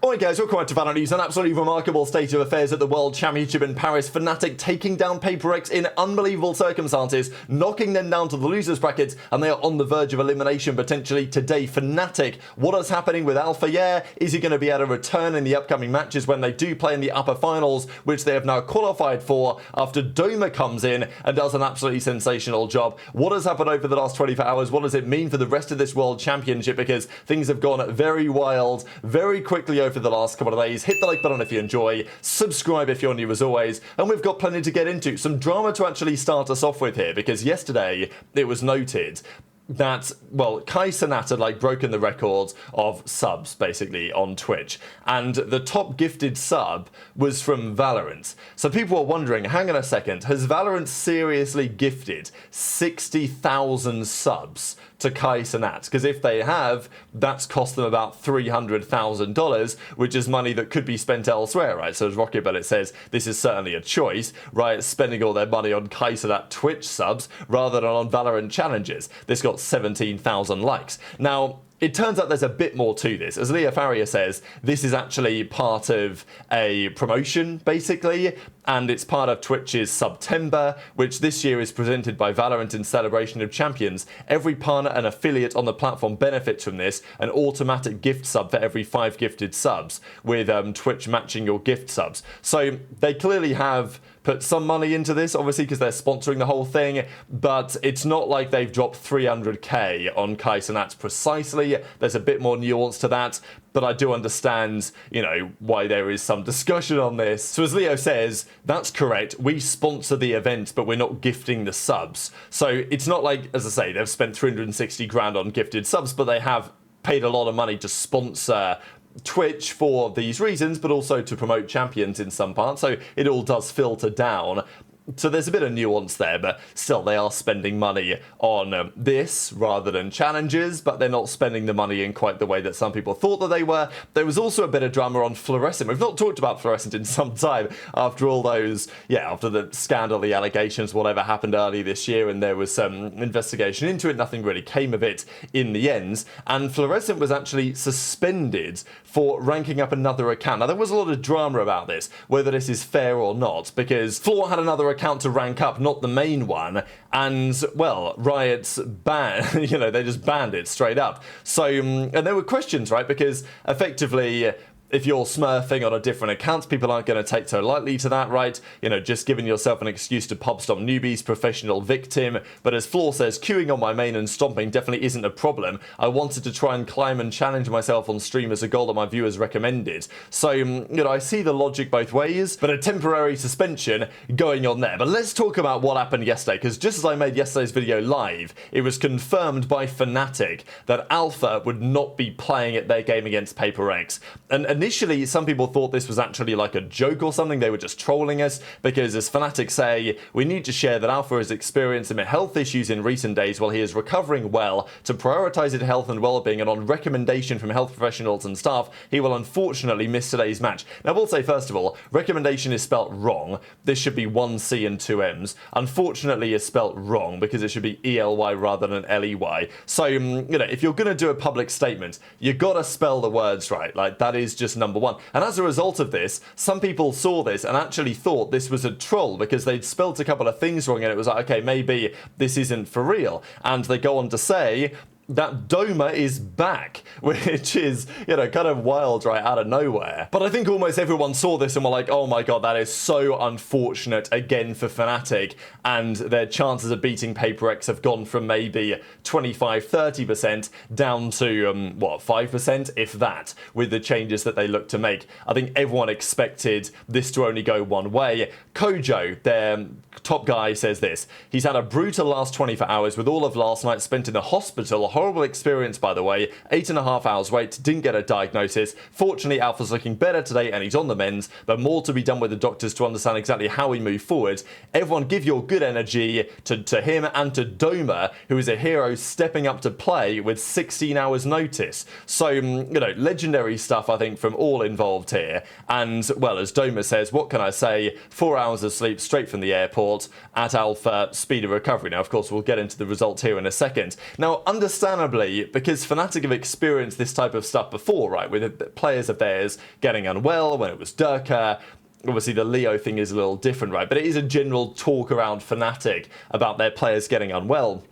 Alright guys, welcome back to VALORANT News. An absolutely remarkable state of affairs at the World Championship in Paris. FNATIC taking down PaperX in unbelievable circumstances, knocking them down to the losers brackets, and they are on the verge of elimination potentially today. FNATIC, what is happening with Alfajer? Is he going to be able to return in the upcoming matches when they do play in the upper finals, which they have now qualified for after Doma comes in and does an absolutely sensational job? What has happened over the last 24 hours? What does it mean for the rest of this World Championship? Because things have gone very wild, very quickly over the last couple of days. Hit the like button if you enjoy, subscribe if you're new as always, and we've got plenty to get into. Some drama to actually start us off with here, because yesterday it was noted that, well, Kai Cenat had broken the record of subs basically on Twitch, and the top gifted sub was from Valorant. So people were wondering, hang on a second, has Valorant seriously gifted 60,000 subs to Kai Cenat? Because if they have, that's cost them about $300,000, which is money that could be spent elsewhere, right? So as Rocket Bullet says, this is certainly a choice, right? Spending all their money on Kai Cenat Twitch subs rather than on Valorant challenges. This got 17,000 likes. Now, it turns out there's a bit more to this. As Leah Farrier says, this is actually part of a promotion, basically, and it's part of Twitch's September, which this year is presented by Valorant in celebration of champions. Every partner and affiliate on the platform benefits from this, an automatic gift sub for every 5 gifted subs, with Twitch matching your gift subs. So they clearly have put some money into this, obviously, because they're sponsoring the whole thing, but it's not like they've dropped 300k on Kai Cenat precisely. There's a bit more nuance to that, but I do understand, why there is some discussion on this. So as Leo says, that's correct. We sponsor the event, but we're not gifting the subs. So it's not like, as I say, they've spent 360 grand on gifted subs, but they have paid a lot of money to sponsor Twitch for these reasons, but also to promote champions in some parts. So it all does filter down. So there's a bit of nuance there, but still they are spending money on this rather than challenges, but they're not spending the money in quite the way that some people thought that they were. There was also a bit of drama on Fluorescent. We've not talked about Fluorescent in some time after all those, after the scandal, the allegations, whatever happened early this year, and there was some investigation into it. Nothing really came of it in the end, and Fluorescent was actually suspended for ranking up another account. Now there was a lot of drama about this, whether this is fair or not, because Floor had another account to rank up, not the main one, and well, Riot's banned, they just banned it straight up. So, and there were questions, right, because effectively, if you're smurfing on a different account, people aren't going to take so lightly to that, right? Just giving yourself an excuse to pub stomp newbies, professional victim. But as Floor says, queuing on my main and stomping definitely isn't a problem. I wanted to try and climb and challenge myself on stream as a goal that my viewers recommended. So, I see the logic both ways, but a temporary suspension going on there. But let's talk about what happened yesterday, because just as I made yesterday's video live, it was confirmed by FNATIC that Alpha would not be playing at their game against PaperX. And initially, some people thought this was actually like a joke or something. They were just trolling us because, as FNATIC say, we need to share that Alpha has experienced some health issues in recent days while he is recovering well. To prioritize his health and well-being, and on recommendation from health professionals and staff, he will unfortunately miss today's match. Now, we'll say, first of all, recommendation is spelt wrong. This should be 1 C and 2 M's. Unfortunately, is spelt wrong because it should be ELY rather than LEY. So, if you're going to do a public statement, you got to spell the words right. That is just number one. And as a result of this, some people saw this and actually thought this was a troll because they'd spelt a couple of things wrong, and it was like, okay, maybe this isn't for real. And they go on to say that Doma is back, which is, kind of wild right out of nowhere. But I think almost everyone saw this and were like, oh my god, that is so unfortunate again for FNATIC, and their chances of beating PaperX have gone from maybe 25-30% down to, 5%, if that, with the changes that they look to make. I think everyone expected this to only go one way. Kojo, their top guy, says this: he's had a brutal last 24 hours with all of last night spent in the hospital. Horrible experience, by the way. 8.5 hours wait, didn't get a diagnosis. Fortunately, Alpha's looking better today and he's on the mend, but more to be done with the doctors to understand exactly how we move forward. Everyone give your good energy to him and to Doma, who is a hero stepping up to play with 16 hours notice. So, legendary stuff, I think, from all involved here. And, well, as Doma says, what can I say? 4 hours of sleep straight from the airport at Alpha, speed of recovery. Now, of course, we'll get into the results here in a second. Now, understand understandably, because FNATIC have experienced this type of stuff before, right, with players of theirs getting unwell when it was Durka. Obviously, the Leo thing is a little different, right, but it is a general talk around FNATIC about their players getting unwell.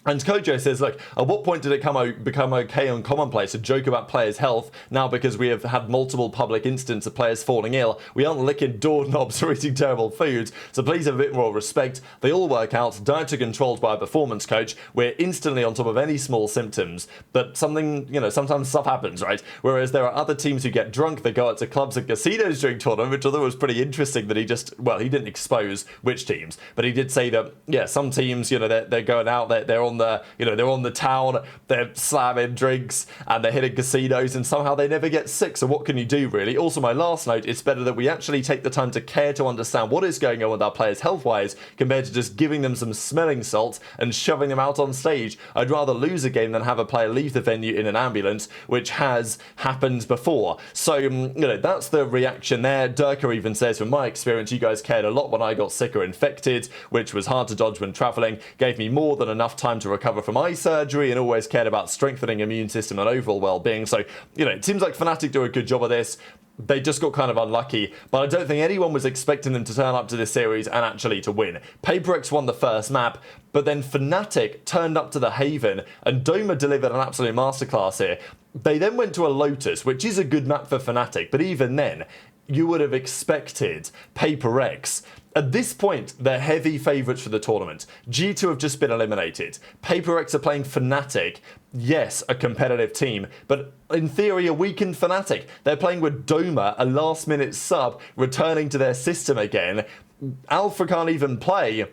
And Kojo says, look, at what point did it become okay and commonplace to joke about players' health? Now, because we have had multiple public instances of players falling ill, we aren't licking doorknobs or eating terrible foods, so please have a bit more respect. They all work out, diets are controlled by a performance coach, we're instantly on top of any small symptoms, but something, sometimes stuff happens, right? Whereas there are other teams who get drunk, they go out to clubs and casinos during tournament, which I thought was pretty interesting that he didn't expose which teams, but he did say that, yeah, some teams, they're going out, they're on the town, they're slamming drinks and they're hitting casinos and somehow they never get sick. So what can you do, really? Also, my last note, it's better that we actually take the time to care to understand what is going on with our players health-wise compared to just giving them some smelling salts and shoving them out on stage. I'd rather lose a game than have a player leave the venue in an ambulance, which has happened before. So, that's the reaction there. Durka even says, from my experience, you guys cared a lot when I got sick or infected, which was hard to dodge when traveling, gave me more than enough time to recover from eye surgery and always cared about strengthening immune system and overall well-being. So, it seems like FNATIC do a good job of this. They just got kind of unlucky, but I don't think anyone was expecting them to turn up to this series and actually to win. PaperX won the first map, but then FNATIC turned up to the Haven and Doma delivered an absolute masterclass here. They then went to a Lotus, which is a good map for FNATIC, but even then, you would have expected PaperX. At this point, they're heavy favourites for the tournament. G2 have just been eliminated. PaperX are playing FNATIC. Yes, a competitive team, but in theory, a weakened FNATIC. They're playing with Doma, a last-minute sub, returning to their system again. Alpha can't even play.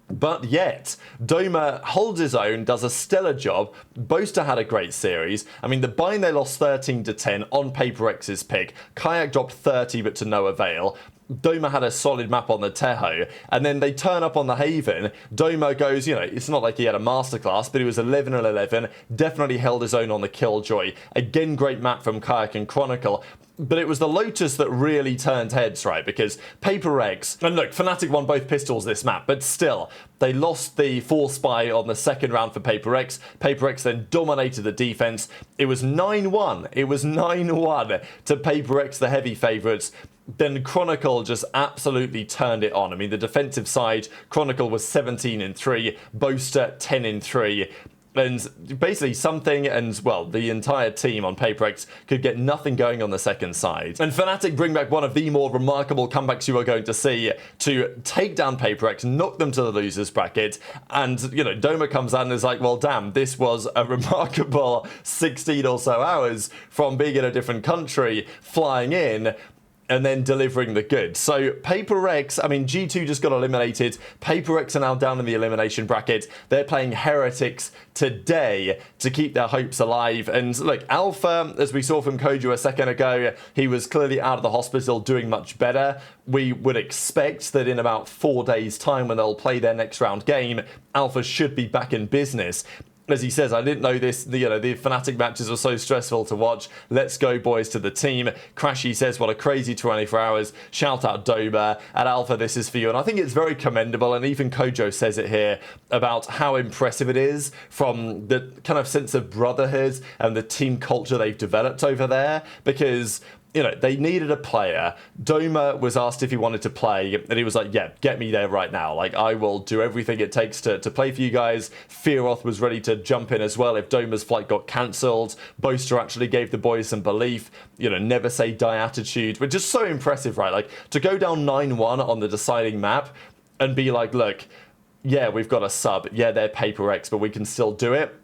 But yet, Doma holds his own, does a stellar job. Boaster had a great series. I mean, the bind they lost 13-10 on PaperX's pick. Kayak dropped 30, but to no avail. Doma had a solid map on the Tejo, and then they turn up on the Haven. Doma goes, it's not like he had a masterclass, but he was 11-11, definitely held his own on the Killjoy. Again, great map from Kayak and Chronicle. But it was the Lotus that really turned heads, right? Because PaperX, and look, FNATIC won both pistols this map, but still, they lost the Force Spy on the second round for PaperX. PaperX then dominated the defense. It was 9-1. It was 9-1 to PaperX, the heavy favorites. Then Chronicle just absolutely turned it on. I mean, the defensive side, Chronicle was 17-3, Boaster 10-3. And basically something and, well, the entire team on PaperX could get nothing going on the second side. And FNATIC bring back one of the more remarkable comebacks you are going to see to take down PaperX, knock them to the losers bracket. And, Doma comes out and is like, well, damn, this was a remarkable 16 or so hours from being in a different country, flying in, and then delivering the goods. So PaperX, I mean, G2 just got eliminated. PaperX are now down in the elimination bracket. They're playing Heretics today to keep their hopes alive. And look, Alpha, as we saw from Kojo a second ago, he was clearly out of the hospital doing much better. We would expect that in about 4 days' time when they'll play their next round game, Alpha should be back in business. As he says, I didn't know this, the FNATIC matches were so stressful to watch. Let's go, boys, to the team. Crashy says, what a crazy 24 hours. Shout out Doma. At Alpha, this is for you. And I think it's very commendable, and even Kojo says it here, about how impressive it is from the kind of sense of brotherhood and the team culture they've developed over there, because they needed a player. Doma was asked if he wanted to play, and he was like, yeah, get me there right now. Like, I will do everything it takes to play for you guys. Fearoth was ready to jump in as well if Doma's flight got cancelled. Boaster actually gave the boys some belief. Never say die attitude. Which is so impressive, right? Like, to go down 9-1 on the deciding map and be like, look, yeah, we've got a sub. Yeah, they're PaperX, but we can still do it.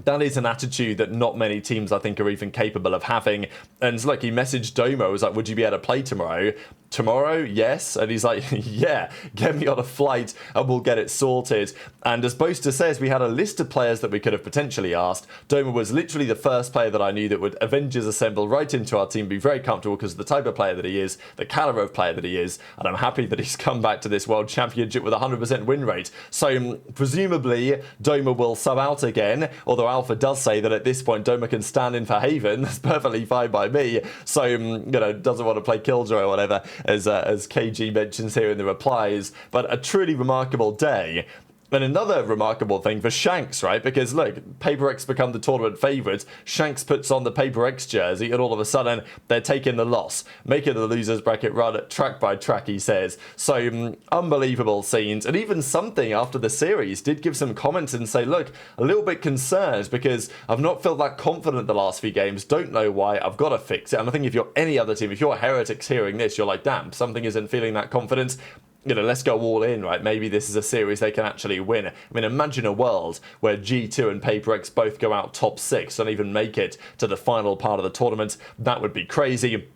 That is an attitude that not many teams, I think, are even capable of having. And look, he messaged Doma, was like, would you be able to play tomorrow? Tomorrow? Yes. And he's like, yeah, get me on a flight and we'll get it sorted. And as Boaster says, we had a list of players that we could have potentially asked. Doma was literally the first player that I knew that would Avengers assemble right into our team, be very comfortable because of the type of player that he is, the caliber of player that he is. And I'm happy that he's come back to this World Championship with a 100% win rate. So presumably Doma will sub out again, although Alpha does say that at this point Doma can stand in for Haven. That's perfectly fine by me. So, doesn't want to play Killjoy or whatever, as KG mentions here in the replies. But a truly remarkable day. And another remarkable thing for Shanks, right? Because look, Paper X become the tournament favourites. Shanks puts on the Paper X jersey, and all of a sudden they're taking the loss, making the losers bracket run track by track, he says. So unbelievable scenes. And even something after the series did give some comments and say, look, a little bit concerned because I've not felt that confident the last few games. Don't know why. I've got to fix it. And I think if you're any other team, if you're Heretics hearing this, you're like, damn, something isn't feeling that confident. You know, let's go all in, right? Maybe this is a series they can actually win. I mean, imagine a world where G2 and Paper X both go out top 6 and even make it to the final part of the tournament. That would be crazy.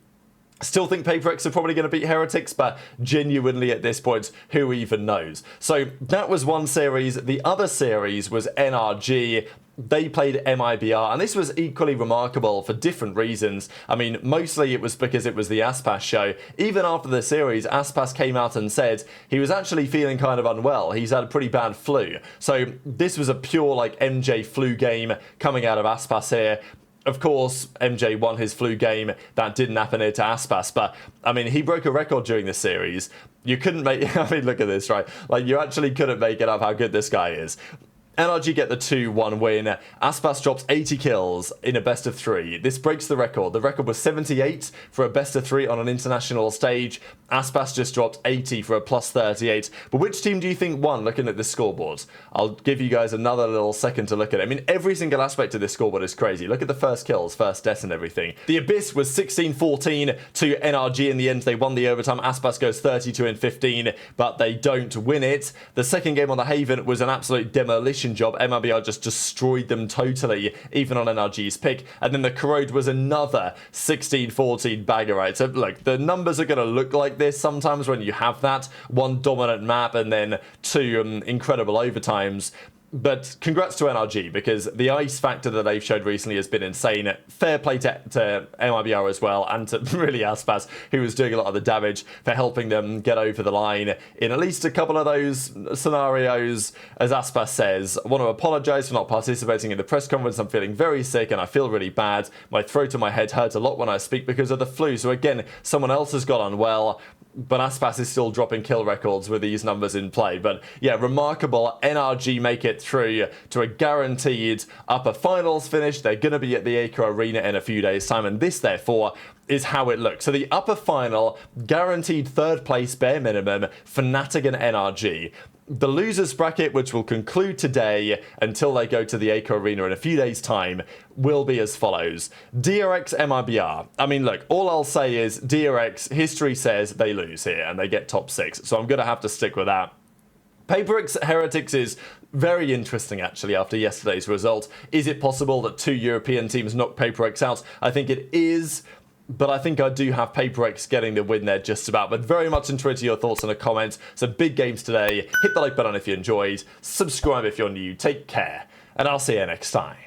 Still think Paper X are probably going to beat Heretics, but genuinely at this point, who even knows? So that was one series. The other series was NRG. They played MIBR, and this was equally remarkable for different reasons. I mean, mostly it was because it was the Aspas show. Even after the series, Aspas came out and said he was actually feeling kind of unwell. He's had a pretty bad flu. So this was a pure, like, MJ flu game coming out of Aspas here. Of course, MJ won his flu game. That didn't happen here to Aspas, but, I mean, he broke a record during this series. You couldn't make... I mean, look at this, right? Like, you actually couldn't make it up how good this guy is. NRG get the 2-1 win. Aspas drops 80 kills in a best of 3. This breaks the record. The record was 78 for a best of 3 on an international stage. Aspas just dropped 80 for a plus 38. But which team do you think won looking at the scoreboards? I'll give you guys another little second to look at it. I mean, every single aspect of this scoreboard is crazy. Look at the first kills, first deaths and everything. The Abyss was 16-14 to NRG in the end. They won the overtime. Aspas goes 32-15, but they don't win it. The second game on the Haven was an absolute demolition job. MIBR just destroyed them totally, even on NRG's pick. And then the Corrode was another 16-14 bagger, right? So look, the numbers are going to look like this sometimes when you have that one dominant map and then 2 incredible overtimes. But congrats to NRG, because the ice factor that they've showed recently has been insane. Fair play to MIBR as well, and to really Aspas, who was doing a lot of the damage, for helping them get over the line in at least a couple of those scenarios. As Aspas says, I want to apologise for not participating in the press conference. I'm feeling very sick and I feel really bad. My throat and my head hurt a lot when I speak because of the flu. So again, someone else has got unwell. But Aspas is still dropping kill records with these numbers in play. But yeah, remarkable. NRG make it through to a guaranteed upper finals finish. They're going to be at the Acre Arena in a few days' time. And this, therefore, is how it looks. So the upper final, guaranteed third place bare minimum, FNATIC and NRG. The losers bracket, which will conclude today until they go to the Acre Arena in a few days' time, will be as follows. DRX MIBR. I mean, look, all I'll say is DRX, history says they lose here and they get top 6. So I'm going to have to stick with that. Paper X Heretics is very interesting, actually, after yesterday's result. Is it possible that 2 European teams knock Paper X out? I think it is. But I think I do have Paper X getting the win there just about. But very much interested in your thoughts in the comments. So big games today. Hit the like button if you enjoyed. Subscribe if you're new. Take care. And I'll see you next time.